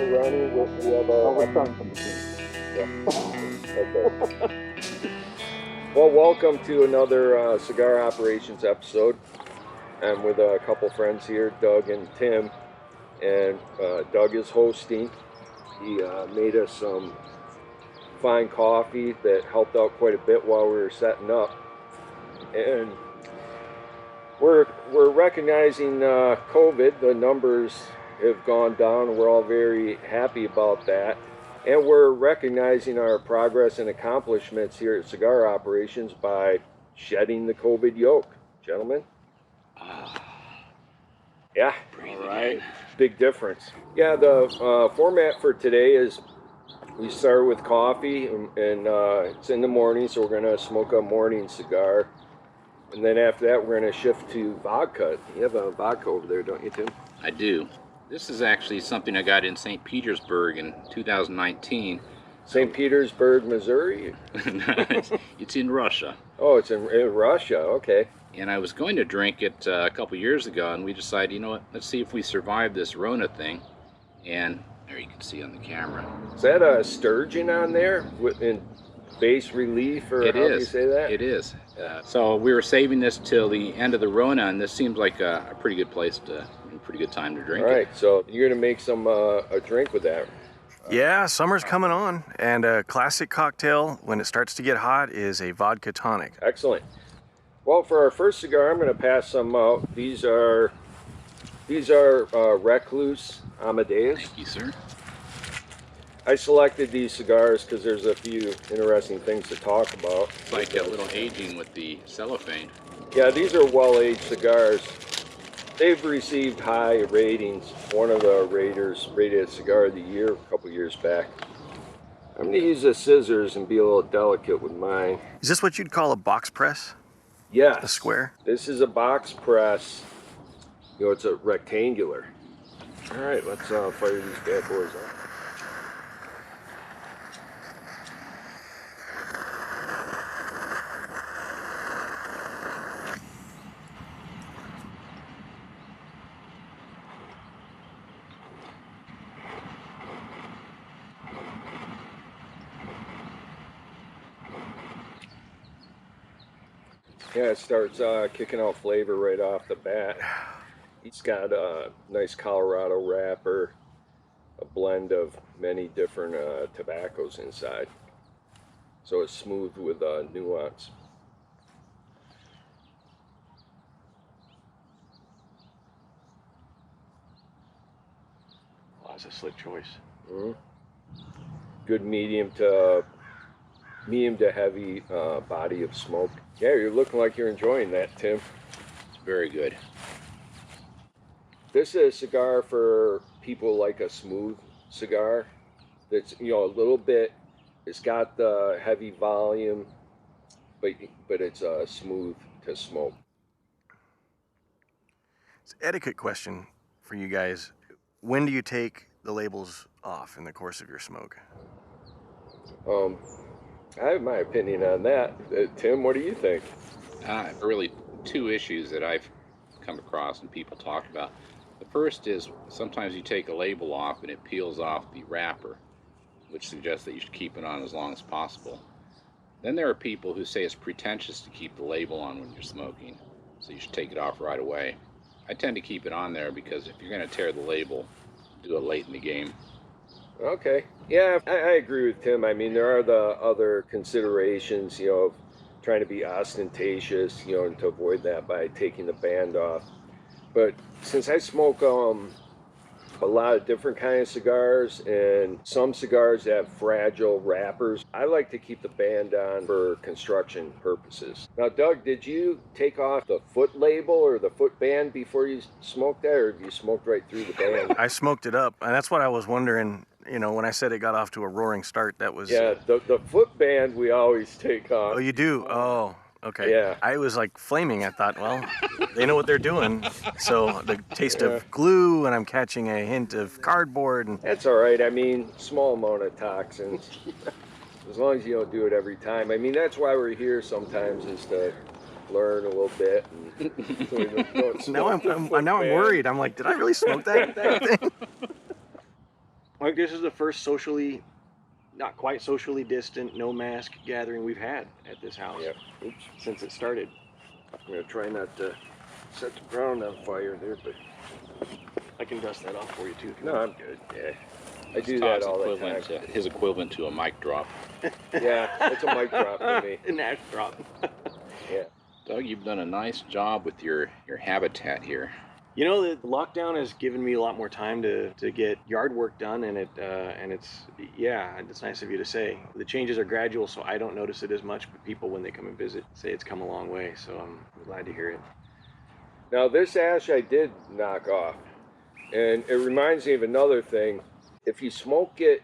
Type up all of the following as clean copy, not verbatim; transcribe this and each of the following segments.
we're running. We have we're starting from the beginning. Okay. Well, welcome to another Cigar Operations episode. I'm with a couple friends here, Doug and Tim, and Doug is hosting. He made us some fine coffee that helped out quite a bit while we were setting up, and we're recognizing COVID. The numbers have gone down, and we're all very happy about that. And we're recognizing our progress and accomplishments here at Cigar Operations by shedding the COVID yoke, gentlemen. Yeah, All right. big difference. Yeah, the format for today is we start with coffee, and it's in the morning, so we're gonna smoke a morning cigar. And then after that, we're gonna shift to vodka. You have a vodka over there, don't you, Tim? I do. This is actually something I got in St. Petersburg in 2019. St. Petersburg, Missouri? It's in Russia. Oh, it's in Russia, okay. And I was going to drink it a couple years ago, and we decided, you know what, let's see if we survive this Rona thing. And there you can see on the camera. Is that a sturgeon on there in base relief, or how do you say that? It is. So we were saving this till the end of the Rona, and this seems like a pretty good place a pretty good time to drink it. All right, so you're gonna make some a drink with that. Yeah, summer's coming on, and a classic cocktail when it starts to get hot is a vodka tonic. Excellent. Well, for our first cigar, I'm gonna pass some out. These are Recluse Amadeus. Thank you, sir. I selected these cigars because there's a few interesting things to talk about. It's like a little aging with the cellophane. Yeah, these are well-aged cigars. They've received high ratings. One of the raters rated Cigar of the Year a couple years back. I'm going to use the scissors and be a little delicate with mine. Is this what you'd call a box press? Yes. A square? This is a box press. You know, it's a rectangular. All right, let's fire these bad boys up. Yeah, it starts kicking out flavor right off the bat. It's got a nice Colorado wrapper, a blend of many different tobaccos inside. So it's smooth with nuance. Oh, that's a slick choice. Mm-hmm. Good medium to heavy body of smoke. Yeah, you're looking like you're enjoying that, Tim. It's very good. This is a cigar for people like a smooth cigar. That's, you know, a little bit. It's got the heavy volume, but it's smooth to smoke. It's an etiquette question for you guys. When do you take the labels off in the course of your smoke? I have my opinion on that. Tim, what do you think? Really two issues that I've come across and people talk about. The first is sometimes you take a label off and it peels off the wrapper, which suggests that you should keep it on as long as possible. Then there are people who say it's pretentious to keep the label on when you're smoking, so you should take it off right away. I tend to keep it on there because if you're going to tear the label, do it late in the game. Okay. Yeah, I agree with Tim. I mean, there are the other considerations, you know, of trying to be ostentatious, you know, and to avoid that by taking the band off. But since I smoke a lot of different kinds of cigars, and some cigars have fragile wrappers, I like to keep the band on for construction purposes. Now, Doug, did you take off the foot label or the foot band before you smoked that, or you smoked right through the band? I smoked it up, and that's what I was wondering. You know, when I said it got off to a roaring start, that was... Yeah, the foot band we always take off. Oh, you do? Oh, okay. Yeah. I was like flaming. I thought, well, they know what they're doing. So the taste of glue, and I'm catching a hint of cardboard. And that's all right. I mean, small amount of toxins. As long as you don't do it every time. I mean, that's why we're here sometimes, is to learn a little bit. And so we don't now I'm worried. I'm like, did I really smoke that thing? Like, this is the first socially, not quite socially distant, no mask gathering we've had at this house. Yep. Oops. Since it started. I'm gonna try not to set the ground on fire there, but I can dust that off for you too. If you no, want. I'm good. Yeah, I It's do Todd's that all the equivalent time. his equivalent to a mic drop. Yeah, it's a mic drop for me. An ash drop. Yeah. Doug, you've done a nice job with your habitat here. You know, the lockdown has given me a lot more time to get yard work done, and it's nice of you to say. The changes are gradual, so I don't notice it as much, but people, when they come and visit, say it's come a long way, so I'm glad to hear it. Now this ash I did knock off, and it reminds me of another thing. If you smoke it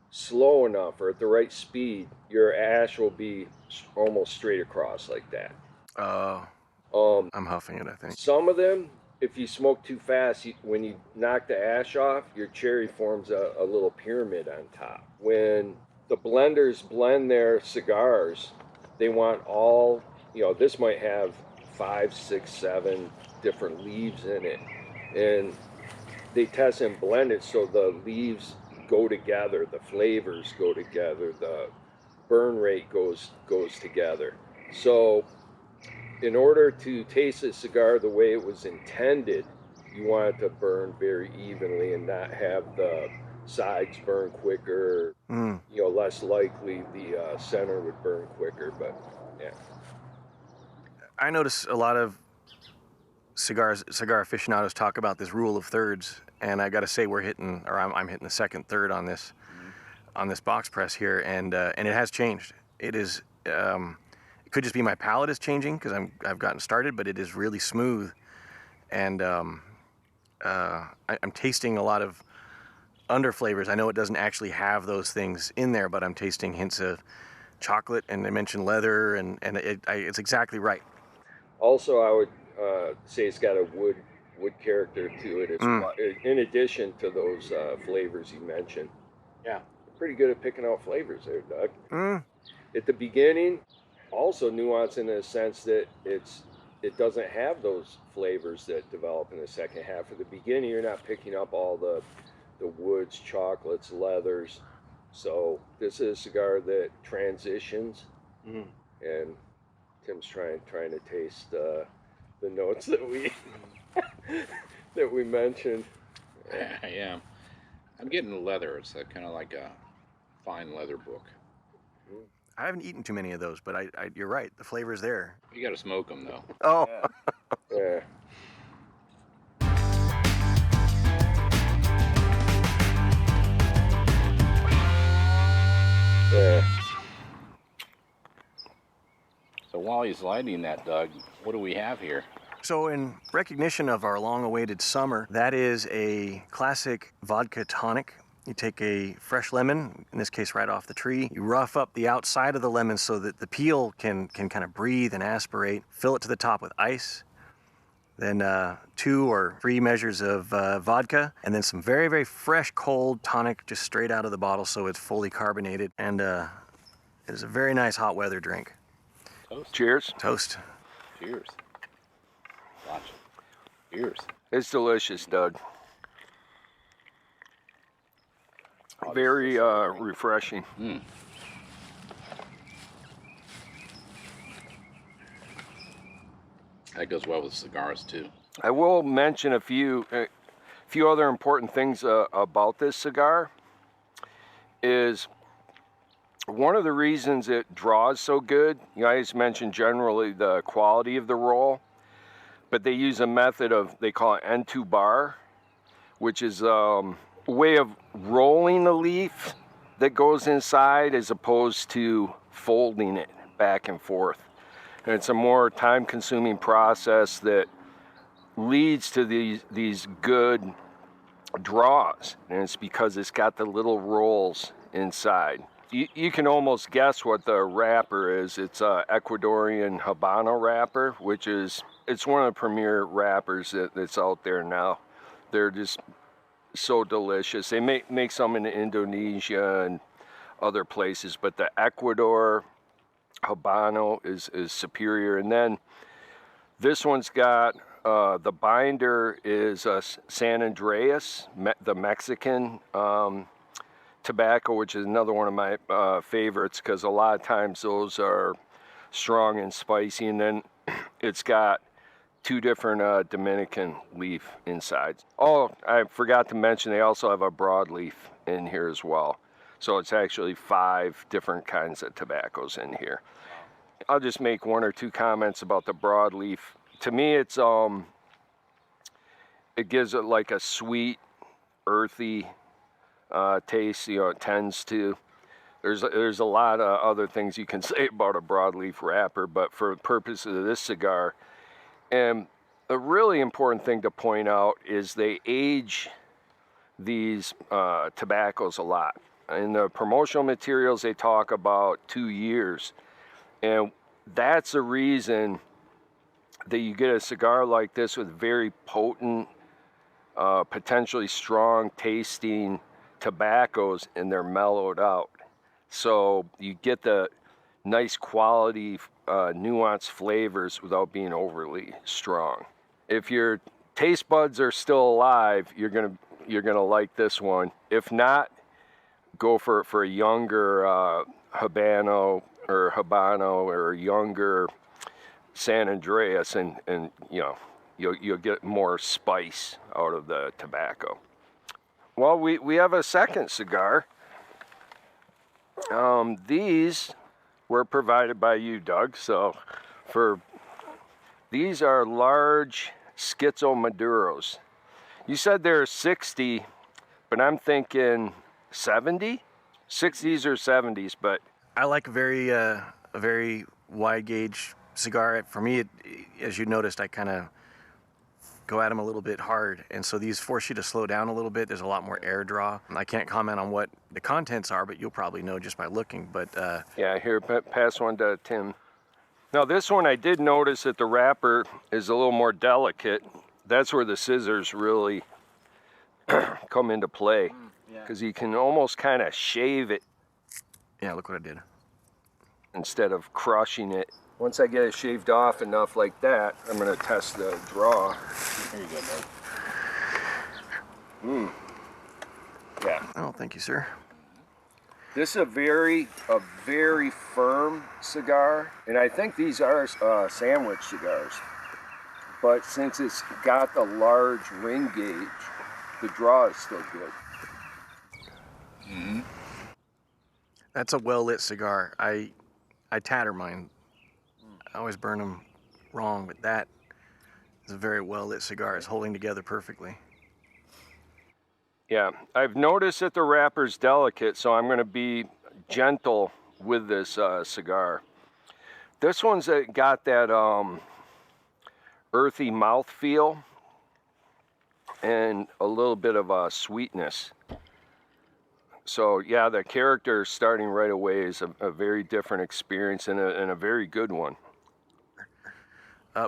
slow enough or at the right speed, your ash will be almost straight across like that. I'm huffing it, I think. Some of them, if you smoke too fast, when you knock the ash off, your cherry forms a little pyramid on top. When the blenders blend their cigars, they want all, this might have 5, 6, 7 different leaves in it. And they test and blend it so the leaves go together, the flavors go together, the burn rate goes together. So in order to taste a cigar the way it was intended, you want it to burn very evenly and not have the sides burn quicker. Less likely the center would burn quicker, but yeah. I notice a lot of cigar aficionados talk about this rule of thirds, and I got to say I'm hitting the second third on this box press here, and it has changed. It is it could just be my palate is changing because I've gotten started, but it is really smooth, and I'm tasting a lot of under flavors. I know it doesn't actually have those things in there, but I'm tasting hints of chocolate, and I mentioned leather, and it's exactly right. Also, I would say it's got a wood character to it as well, in addition to those flavors you mentioned. Yeah. Pretty good at picking out flavors there, Doug. At the beginning, also nuance in the sense that it doesn't have those flavors that develop in the second half. At the beginning, you're not picking up all the woods, chocolates, leathers. So this is a cigar that transitions, and Tim's trying to taste the notes that we mentioned. I am. I'm getting the leather. It's kind of like a fine leather book. I haven't eaten too many of those, but you're right. The flavor's there. You got to smoke them though. Oh. Yeah. Yeah. So while he's lighting that, Doug, what do we have here? So in recognition of our long-awaited summer, that is a classic vodka tonic. You take a fresh lemon, in this case right off the tree, you rough up the outside of the lemon so that the peel can kind of breathe and aspirate, fill it to the top with ice, then 2 or 3 measures of vodka, and then some very, very fresh cold tonic just straight out of the bottle so it's fully carbonated, and it is a very nice hot weather drink. Toast. Cheers. Toast. Cheers. Watch it. Cheers. It's delicious, Doug. Very refreshing. That goes well with cigars too. I will mention a few other important things about this cigar. Is one of the reasons it draws so good. You guys mentioned generally the quality of the roll, but they use a method they call it N2 bar, which is a way of rolling the leaf that goes inside as opposed to folding it back and forth. And it's a more time-consuming process that leads to these good draws, and it's because it's got the little rolls inside. You can almost guess what the wrapper is. It's a Ecuadorian Habano wrapper, it's one of the premier wrappers that's out there now. They're just so delicious. They make some in Indonesia and other places, but the Ecuador Habano is superior. And then this one's got The binder is San Andreas, the Mexican tobacco, which is another one of my favorites because a lot of times those are strong and spicy, and then it's got 2 different Dominican leaf insides. Oh, I forgot to mention they also have a broadleaf in here as well. So it's actually 5 different kinds of tobaccos in here. I'll just make 1 or 2 comments about the broadleaf. To me, it gives it like a sweet, earthy taste. You know, it tends to. There's a lot of other things you can say about a broadleaf wrapper, but for the purposes of this cigar, and a really important thing to point out is they age these tobaccos a lot. In the promotional materials, they talk about 2 years, and that's the reason that you get a cigar like this with very potent, potentially strong tasting tobaccos, and they're mellowed out. So you get the nice quality, nuanced flavors without being overly strong. If your taste buds are still alive, you're gonna like this one. If not, go for a younger Habano or younger San Andreas, and you know, you'll get more spice out of the tobacco. Well, we have a second cigar. These were provided by you, Doug. So these are large Schizo Maduros. You said they're 60, but I'm thinking 70? 60s or 70s, but I like a very wide gauge cigar. For me, as you noticed, I kind of go at them a little bit hard, and so these force you to slow down a little bit. There's a lot more air draw. I can't comment on what the contents are, but you'll probably know just by looking. But yeah, here, pass one to Tim. Now this one, I did notice that the wrapper is a little more delicate. That's where the scissors really come into play, because you can almost kind of shave it. Yeah, look what I did. Instead of crushing it. Once I get it shaved off enough like that, I'm going to test the draw. There you go, Doug. Yeah. Oh, thank you, sir. This is a very firm cigar, and I think these are sandwich cigars. But since it's got the large ring gauge, the draw is still good. Mm-hmm. That's a well-lit cigar. I tatter mine. I always burn them wrong, but that is a very well-lit cigar. It's holding together perfectly. Yeah, I've noticed that the wrapper's delicate, so I'm going to be gentle with this cigar. This one's got that earthy mouthfeel and a little bit of sweetness. So yeah, the character starting right away is a very different experience and a very good one.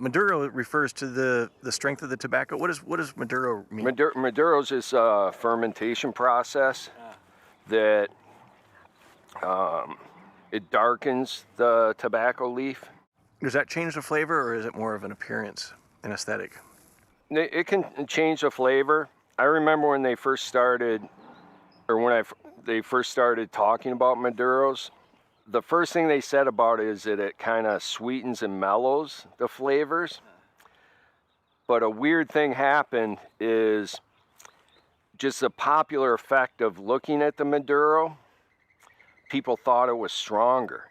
Maduro refers to the strength of the tobacco. What does Maduro mean? Maduro's is a fermentation process that it darkens the tobacco leaf. Does that change the flavor, or is it more of an appearance, an aesthetic? It can change the flavor. I remember when they first started, or when they first started talking about Maduros, the first thing they said about it is that it kind of sweetens and mellows the flavors. But a weird thing happened is just the popular effect of looking at the Maduro, people thought it was stronger.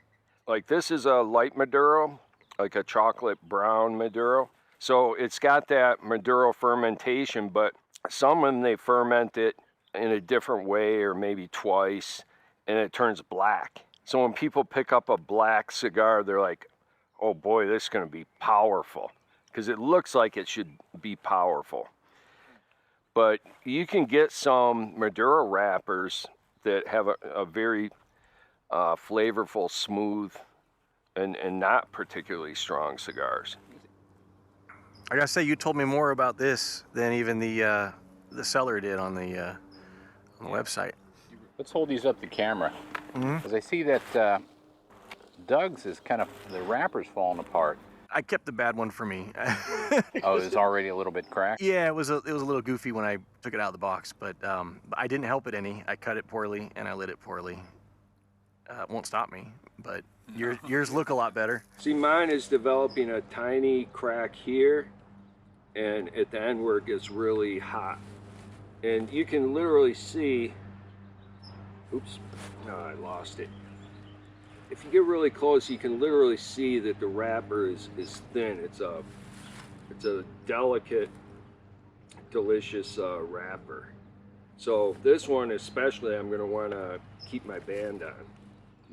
Like this is a light Maduro, like a chocolate brown Maduro. So it's got that Maduro fermentation, but some of them, they ferment it in a different way or maybe twice, and it turns black. So when people pick up a black cigar, they're like, oh boy, this is going to be powerful, because it looks like it should be powerful. But you can get some Maduro wrappers that have a very flavorful, smooth, and not particularly strong cigars. I gotta say, you told me more about this than even the seller did on the website. Let's hold these up to camera, Mm-hmm. because I see that Doug's is kind of, the wrapper's falling apart. I kept the bad one for me. Oh, it's already a little bit cracked? Yeah, it was a little goofy when I took it out of the box, but I didn't help it any. I cut it poorly and I lit it poorly. It won't stop me, but yours look a lot better. See, mine is developing a tiny crack here, and at the end where it gets really hot. And you can literally see, oops, no, I lost it. If you get really close, you can literally see that the wrapper is thin. It's a delicate, delicious wrapper. So this one especially, I'm gonna wanna keep my band on.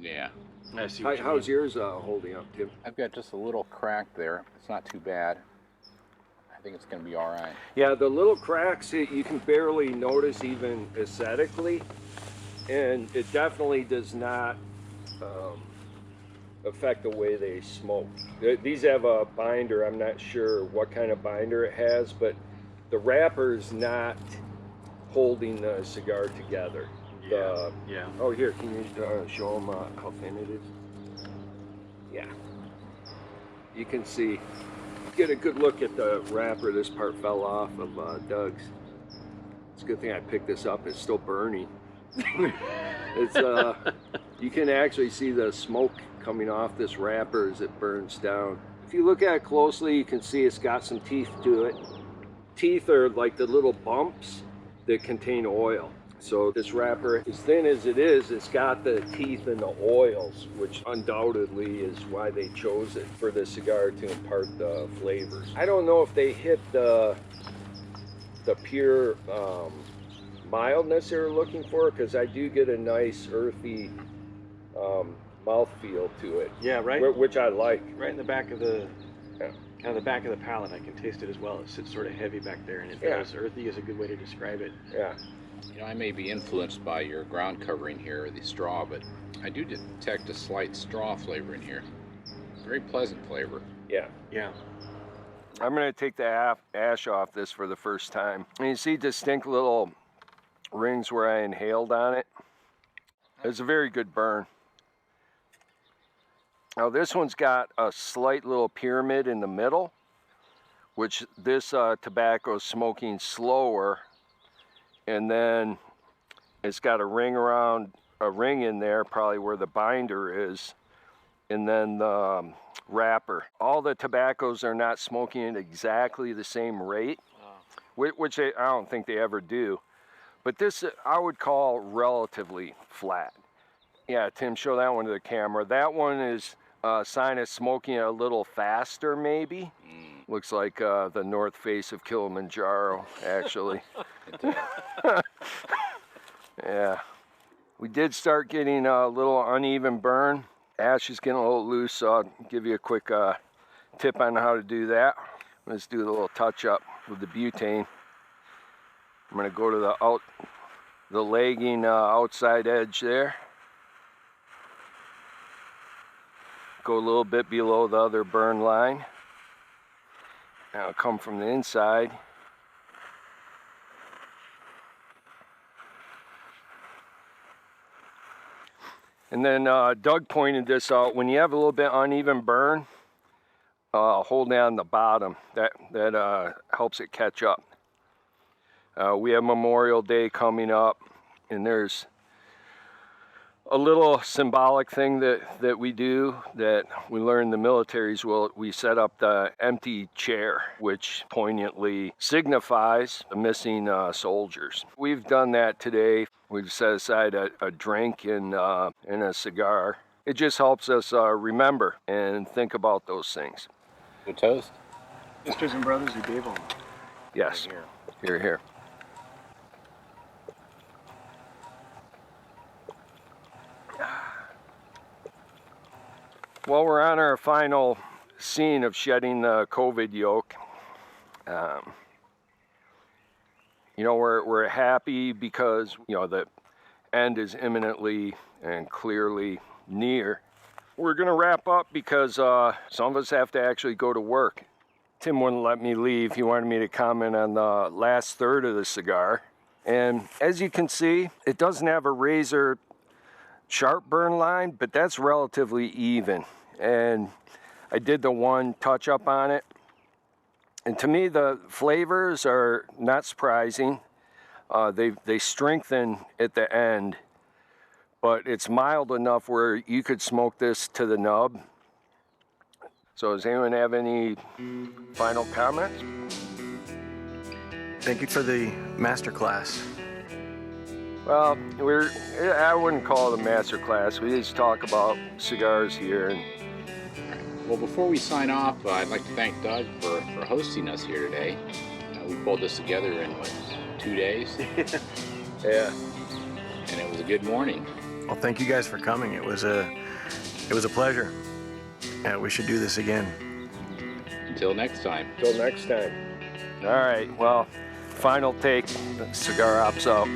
Yeah. I see. How's yours holding up, Tim? I've got just a little crack there. It's not too bad. I think it's going to be all right. Yeah, the little cracks you can barely notice even aesthetically, and it definitely does not affect the way they smoke. These have a binder. I'm not sure what kind of binder it has, but the wrapper is not holding the cigar together. Yeah. Oh, here, can you show them how thin it is? Yeah. You can see, get a good look at the wrapper. This part fell off of Doug's. It's a good thing I picked this up. It's still burning. It's you can actually see the smoke coming off this wrapper as it burns down. If you look at it closely, you can see it's got some teeth to it. Teeth are like the little bumps that contain oil. So this wrapper, as thin as it is, it's got the teeth and the oils, which undoubtedly is why they chose it for the cigar to impart the flavors. I don't know if they hit the pure mildness they're looking for, because I do get a nice earthy mouthfeel to it. Yeah, right. Which I like. Right in the back of the, kind of the back of the palate, I can taste it as well. It sits sort of heavy back there, and it feels earthy is a good way to describe it. Yeah. You know, I may be influenced by your ground covering here, the straw, but I do detect a slight straw flavor in here. Very pleasant flavor. Yeah. Yeah. I'm going to take the ash off this for the first time. And you see distinct little rings where I inhaled on it. It's a very good burn. Now this one's got a slight little pyramid in the middle, which this tobacco is smoking slower. And then it's got a ring in there, probably where the binder is, and then the wrapper. All the tobaccos are not smoking at exactly the same rate, which I don't think they ever do. But this I would call relatively flat. Yeah, Tim, show that one to the camera. That one is a sign of smoking a little faster, maybe. Looks like the north face of Kilimanjaro, actually. Yeah. We did start getting a little uneven burn. Ash is getting a little loose, so I'll give you a quick tip on how to do that. Let's do a little touch up with the butane. I'm gonna go to the lagging outside edge there. Go a little bit below the other burn line. Now I'll come from the inside. And then Doug pointed this out. When you have a little bit uneven burn, hold down the bottom. That helps it catch up. We have Memorial Day coming up, and there's a little symbolic thing that we do that we learn in the militaries. We set up the empty chair, which poignantly signifies the missing soldiers. We've done that today. We've set aside a drink and a cigar. It just helps us remember and think about those things. Good toast. Sisters and brothers who gave them. Yes. Here, here. Well, we're on our final scene of shedding the COVID yoke. You know, we're happy because, you know, the end is imminently and clearly near. We're gonna wrap up because some of us have to actually go to work. Tim wouldn't let me leave. He wanted me to comment on the last third of the cigar. And as you can see, it doesn't have a razor sharp burn line, but that's relatively even. And I did the one touch up on it. And to me, the flavors are not surprising. They strengthen at the end, but it's mild enough where you could smoke this to the nub. So does anyone have any final comments? Thank you for the master class. Well, I wouldn't call it a master class. We just talk about cigars here. And Well, before we sign off, I'd like to thank Doug for hosting us here today. We pulled this together in, 2 days? yeah. And it was a good morning. Well, thank you guys for coming. It was a pleasure. We should do this again. Until next time. Till next time. All right, well, final take, Cigar Ops out.